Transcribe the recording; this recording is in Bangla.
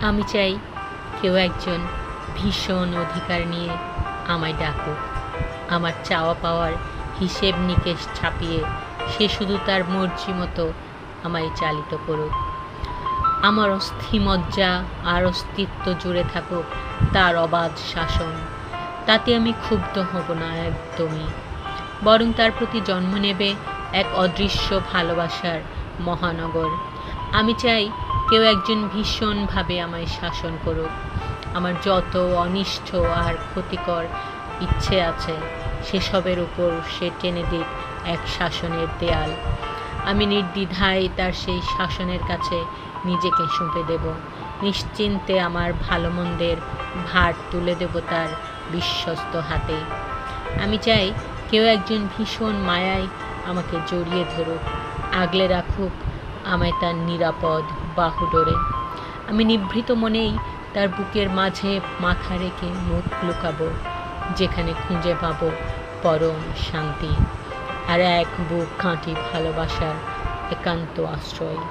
আমি চাই কেউ একজন ভীষণ অধিকার নিয়ে আমায় ডাকুক, আমার চাওয়া পাওয়ার হিসেব নিকেশ ছাপিয়ে সে শুধু তার মর্জি মতো আমায় চালিত করুক। আমার অস্থিমজ্জা আর অস্তিত্ব জুড়ে থাকুক তার অবাধ শাসন। তাতে আমি ক্ষুব্ধ হব না একদমই, বরং তার প্রতি জন্ম নেবে এক অদৃশ্য ভালোবাসার মহানগর। আমি চাই কেউ একজন ভীষণভাবে আমায় শাসন করুক। আমার যত অনিষ্ট আর ক্ষতিকর ইচ্ছে আছে সেসবের উপর সে টেনে দিক এক শাসনের দেয়াল। আমি নির্দ্বিধায় তার সেই শাসনের কাছে নিজেকে সঁপে দেব, নিশ্চিন্তে আমার ভালো মন্দের ভার তুলে দেব তার বিশ্বস্ত হাতে। আমি চাই কেউ একজন ভীষণ মায়ায় আমাকে জড়িয়ে ধরুক, আগলে রাখুক আমায় তার নিরাপদ বাহুডোরে। আমি নিভৃত মনেই তার বুকের মাঝে মাথা রেখে মুখ লুকাবো, যেখানে খুঁজে পাবো পরম শান্তি আর এক বুক খাঁটি ভালোবাসার একান্ত আশ্রয়।